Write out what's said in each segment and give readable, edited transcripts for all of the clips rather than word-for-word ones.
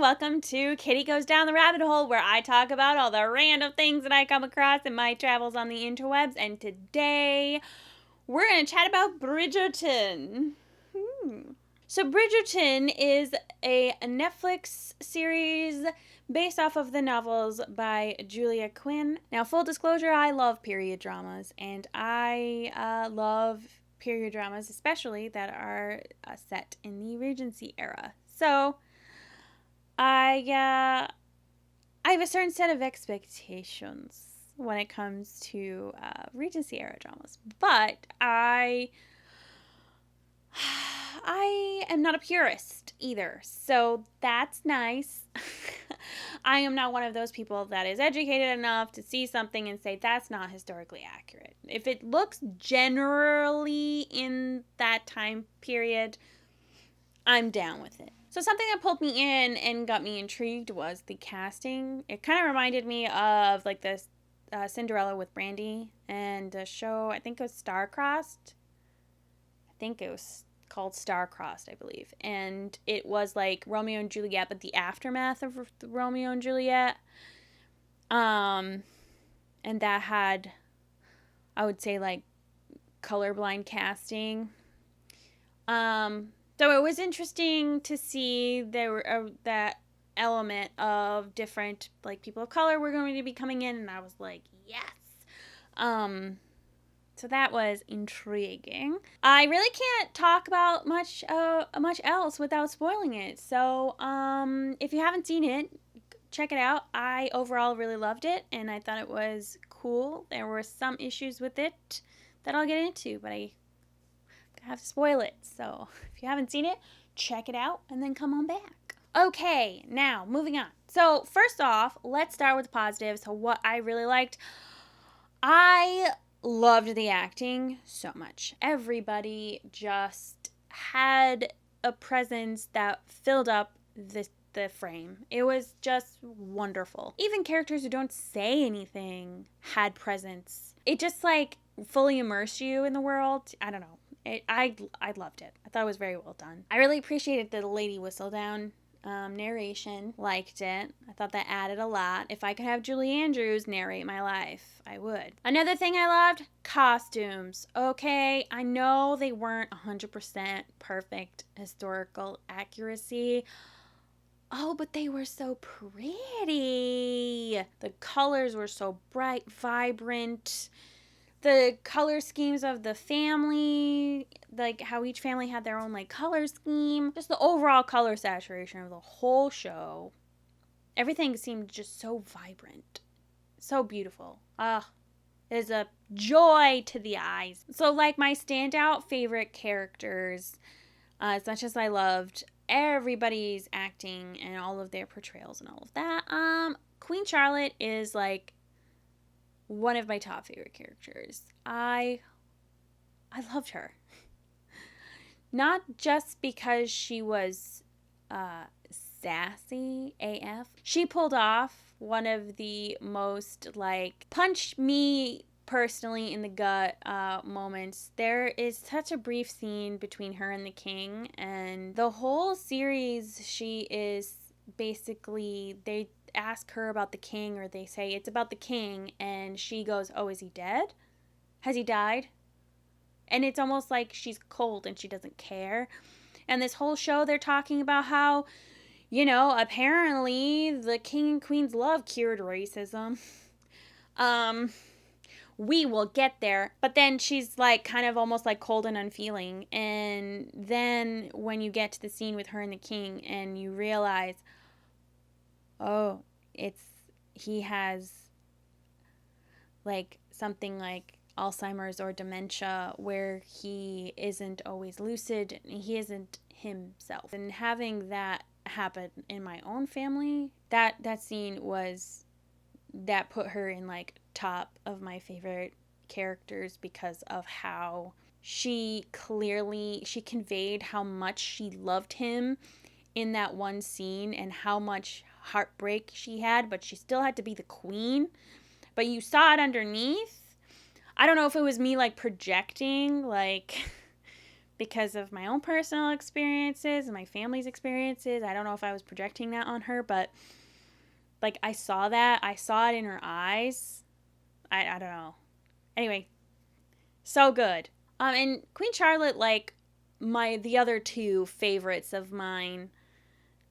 welcome to Kitty Goes Down the Rabbit Hole, where I talk about all the random things that I come across in my travels on the interwebs. And today, we're going to chat about Bridgerton. So Bridgerton is a Netflix series based off of the novels by Julia Quinn. Now, full disclosure, I love period dramas, and I love period dramas, especially that are set in the Regency era. So I have a certain set of expectations when it comes to Regency era dramas, but I am not a purist either, so that's nice. I am not one of those people that is educated enough to see something and say that's not historically accurate. If it looks generally in that time period, I'm down with it. So something that pulled me in and got me intrigued was the casting. It kind of reminded me of like this Cinderella with Brandy and a show, I think it was Star-Crossed. I think it was called Star-Crossed, I believe. And it was like Romeo and Juliet, but the aftermath of Romeo and Juliet. And that had, I would say, like colorblind casting. So it was interesting to see that element of different like people of color were going to be coming in, and I was like, yes. So that was intriguing. I really can't talk about much else without spoiling it. So if you haven't seen it, check it out. I overall really loved it, and I thought it was cool. There were some issues with it that I'll get into, but I have to spoil it. So if you haven't seen it, check it out and then come on back. Okay, now moving on. So first off, let's start with the positives. So what I really liked, I loved the acting so much. Everybody just had a presence that filled up the frame. It was just wonderful. Even characters who don't say anything had presence. It just like fully immersed you in the world. I don't know. I loved it. I thought it was very well done. I really appreciated the Lady Whistledown narration. Liked it. I thought that added a lot. If I could have Julie Andrews narrate my life, I would. Another thing I loved, costumes. Okay, I know they weren't 100% perfect historical accuracy. Oh, but they were so pretty. The colors were so bright, vibrant. The color schemes of the family, like how each family had their own like color scheme, just the overall color saturation of the whole show. Everything seemed just so vibrant, so beautiful. It is a joy to the eyes. So like my standout favorite characters, as much as I loved everybody's acting and all of their portrayals and all of that, Queen Charlotte is like one of my top favorite characters. I loved her. Not just because she was sassy AF. She pulled off one of the most like punch me personally in the gut moments. There is such a brief scene between her and the king, and the whole series she is basically, they ask her about the king, or they say it's about the king, and she goes, oh, is he dead? Has he died? And it's almost like she's cold and she doesn't care. And this whole show they're talking about how, you know, apparently the king and queen's love cured racism. We will get there. But then she's like kind of almost like cold and unfeeling. And then when you get to the scene with her and the king and you realize, oh, he has like something like Alzheimer's or dementia where he isn't always lucid, he isn't himself. And having that happen in my own family, that scene was, that put her in like top of my favorite characters because of how she conveyed how much she loved him in that one scene and how much heartbreak she had, but she still had to be the queen. But you saw it underneath. I don't know if it was me like projecting, like because of my own personal experiences and my family's experiences. I don't know if I was projecting that on her, but like I saw that. I saw it in her eyes. I don't know. Anyway, so good. And Queen Charlotte, like the other two favorites of mine,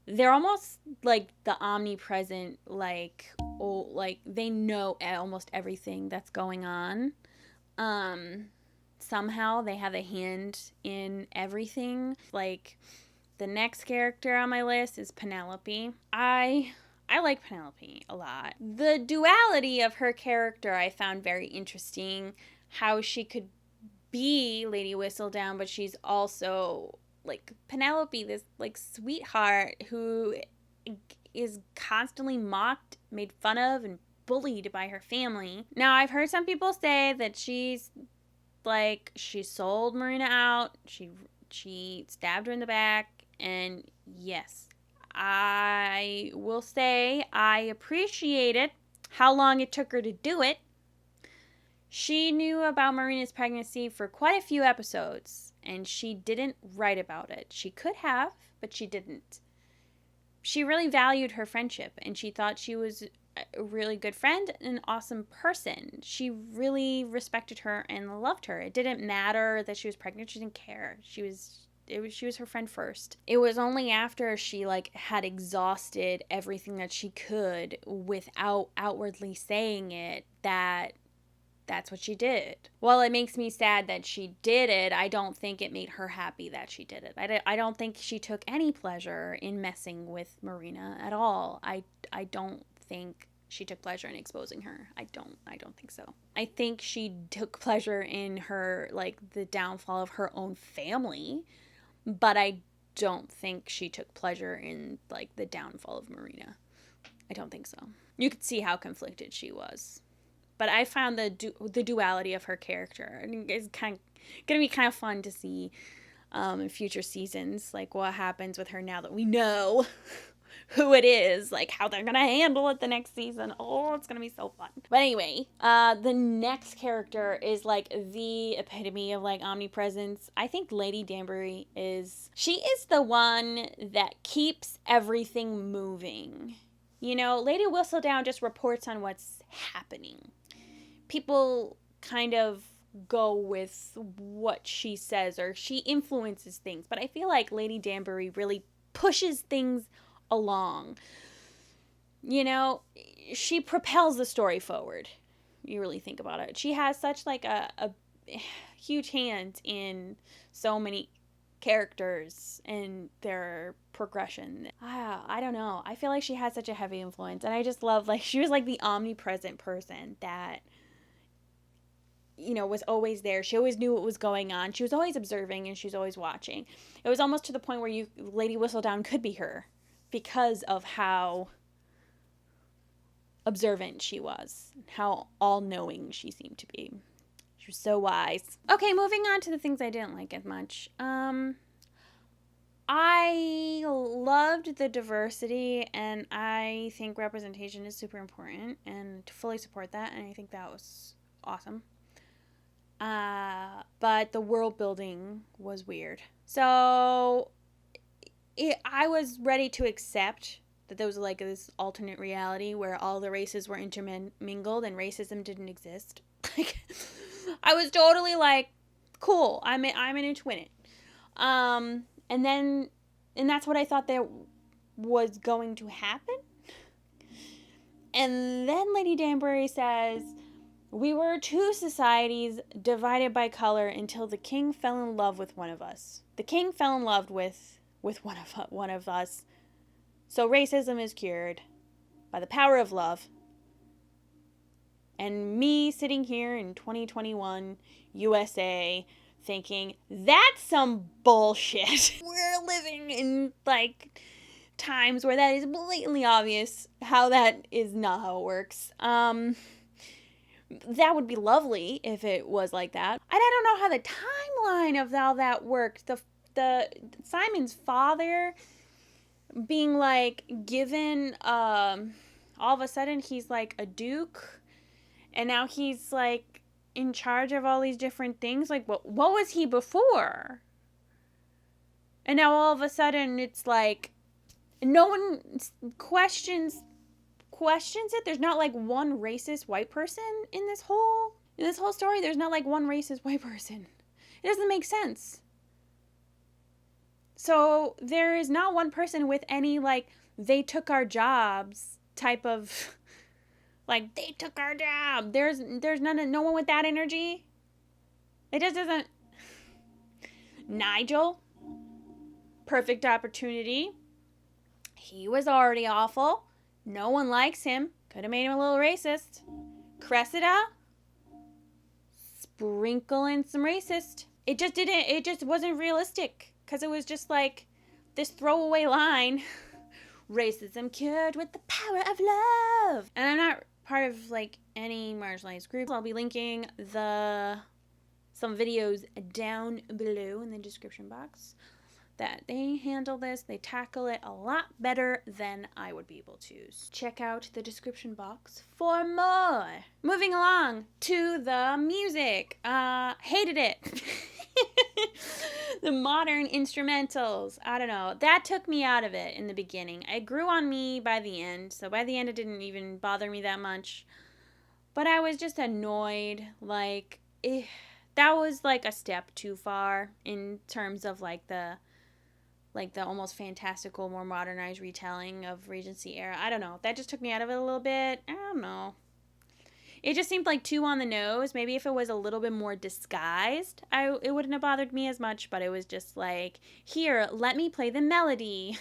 they're almost like the omnipresent, like, oh, like they know almost everything that's going on. Somehow they have a hand in everything. Like the next character on my list is Penelope. I like Penelope a lot. The duality of her character I found very interesting. How she could be Lady Whistledown, but she's also like Penelope, this like sweetheart who is constantly mocked, made fun of, and bullied by her family. Now, I've heard some people say that she sold Marina out. She stabbed her in the back, and yes, I will say I appreciated how long it took her to do it. She knew about Marina's pregnancy for quite a few episodes, and she didn't write about it. She could have, but she didn't. She really valued her friendship, and she thought she was a really good friend and an awesome person. She really respected her and loved her. It didn't matter that she was pregnant. She didn't care. She was her friend first. It was only after she like had exhausted everything that she could without outwardly saying it that's what she did. While it makes me sad that she did it, I don't think it made her happy that she did it. I don't think she took any pleasure in messing with Marina at all. I don't think she took pleasure in exposing her. I don't think so. I think she took pleasure in her, like, the downfall of her own family, but I don't think she took pleasure in, like, the downfall of Marina. I don't think so. You could see how conflicted she was. But I found the duality of her character. And it's going to be kind of fun to see in future seasons, like what happens with her now that we know who it is, like how they're going to handle it the next season. Oh, it's going to be so fun. But anyway, the next character is like the epitome of like omnipresence. I think Lady Danbury is the one that keeps everything moving. You know, Lady Whistledown just reports on what's happening. People kind of go with what she says, or she influences things. But I feel like Lady Danbury really pushes things along. You know, she propels the story forward. You really think about it. She has such like a huge hand in so many characters and their progression. I don't know. I feel like she had such a heavy influence. And I just love, like, she was like the omnipresent person that, you know, was always there. She always knew what was going on. She was always observing and she was always watching. It was almost to the point where Lady Whistledown could be her because of how observant she was, how all-knowing she seemed to be. She was so wise. Okay, moving on to the things I didn't like as much. I loved the diversity, and I think representation is super important, and to fully support that, and I think that was awesome. But the world building was weird. So I was ready to accept that there was like this alternate reality where all the races were intermingled and racism didn't exist. Like, I was totally like, cool, I'm into it. And that's what I thought that was going to happen. And then Lady Danbury says, we were two societies divided by color until the king fell in love with one of us. The king fell in love with one of us. So racism is cured by the power of love. And me sitting here in 2021 USA thinking, that's some bullshit. We're living in, like, times where that is blatantly obvious how that is not how it works. That would be lovely if it was like that. And I don't know how the timeline of all that worked. The Simon's father being, like, given, all of a sudden he's, like, a duke. And now he's, like, in charge of all these different things. Like, what was he before? And now all of a sudden it's like no one questions it. There's not like one racist white person in this whole story. There's not like one racist white person. It doesn't make sense. So there is not one person with any like they took our jobs type of like they took our job. There's no one with that energy. It just doesn't. Nigel, perfect opportunity. He was already awful. No one likes him. Could have made him a little racist. Cressida, sprinkle in some racist. It just wasn't realistic. Because it was just like this throwaway line. Racism cured with the power of love. And I'm not part of like any marginalized group. I'll be linking some videos down below in the description box that they handle this. They tackle it a lot better than I would be able to. Check out the description box for more. Moving along to the music. Hated it. The modern instrumentals. I don't know. That took me out of it in the beginning. It grew on me by the end. So by the end, it didn't even bother me that much. But I was just annoyed. Like, that was like a step too far in terms of like the almost fantastical, more modernized retelling of Regency era. I don't know. That just took me out of it a little bit. I don't know. It just seemed like too on the nose. Maybe if it was a little bit more disguised, it wouldn't have bothered me as much. But it was just like, here, let me play the melody.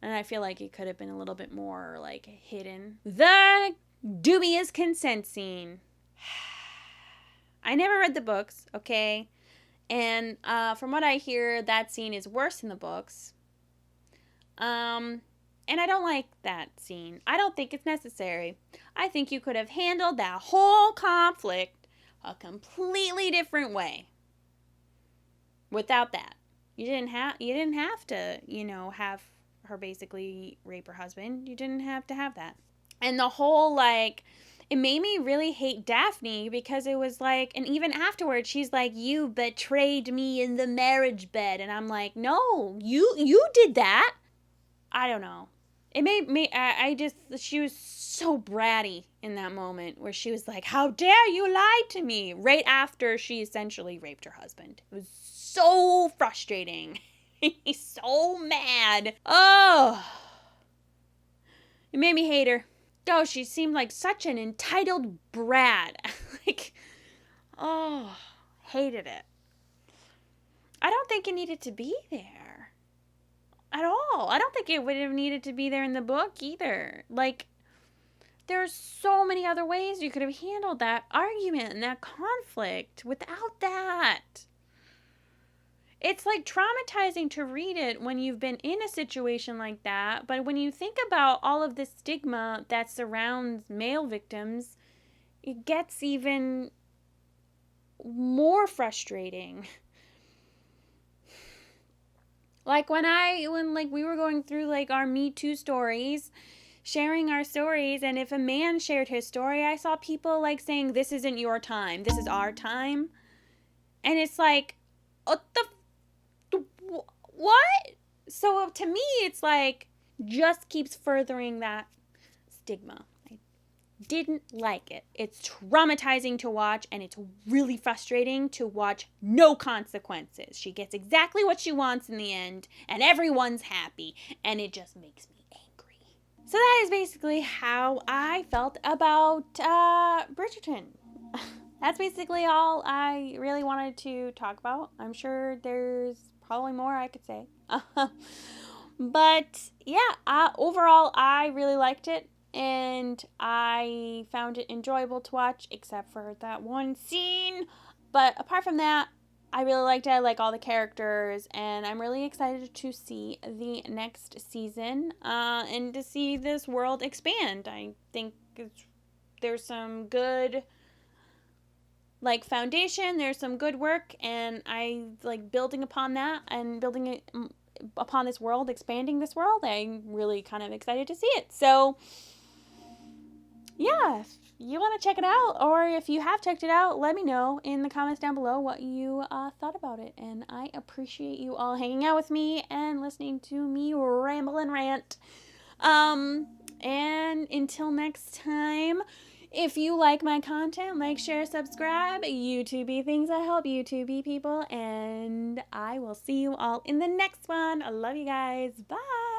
And I feel like it could have been a little bit more like hidden. The dubious consent scene. I never read the books, okay? And from what I hear, that scene is worse in the books. And I don't like that scene. I don't think it's necessary. I think you could have handled that whole conflict a completely different way. Without that. You didn't have to, have her basically rape her husband. You didn't have to have that. And the whole it made me really hate Daphne because it was like, and even afterwards, she's like, you betrayed me in the marriage bed. And I'm like, no, you did that. I don't know. It made me, she was so bratty in that moment where she was like, how dare you lie to me? Right after she essentially raped her husband. It was so frustrating. He's so mad. Oh. It made me hate her. Oh, she seemed like such an entitled brat. Hated it. I don't think it needed to be there. At all. I don't think it would have needed to be there in the book either. There's so many other ways you could have handled that argument and that conflict without that. It's traumatizing to read it when you've been in a situation like that, but when you think about all of the stigma that surrounds male victims, it gets even more frustrating. When we were going through our Me Too stories, sharing our stories, and if a man shared his story, I saw people saying, this isn't your time, this is our time. And it's what? So to me, it's just keeps furthering that stigma. I didn't like it. It's traumatizing to watch, and it's really frustrating to watch no consequences. She gets exactly what she wants in the end, and everyone's happy, and it just makes me angry. So that is basically how I felt about Bridgerton. That's basically all I really wanted to talk about. I'm sure there's probably more I could say. But yeah, overall, I really liked it. And I found it enjoyable to watch, except for that one scene. But apart from that, I really liked it. I like all the characters. And I'm really excited to see the next season and to see this world expand. I think there's some good foundation, there's some good work, and I building upon that and building it upon this world, expanding this world. I'm really kind of excited to see it. So yeah, if you want to check it out, or if you have checked it out, let me know in the comments down below what you thought about it. And I appreciate you all hanging out with me and listening to me ramble and rant. Um, and until next time, if you like my content, like, share, subscribe. YouTubey things that help YouTubey people. And I will see you all in the next one. I love you guys. Bye.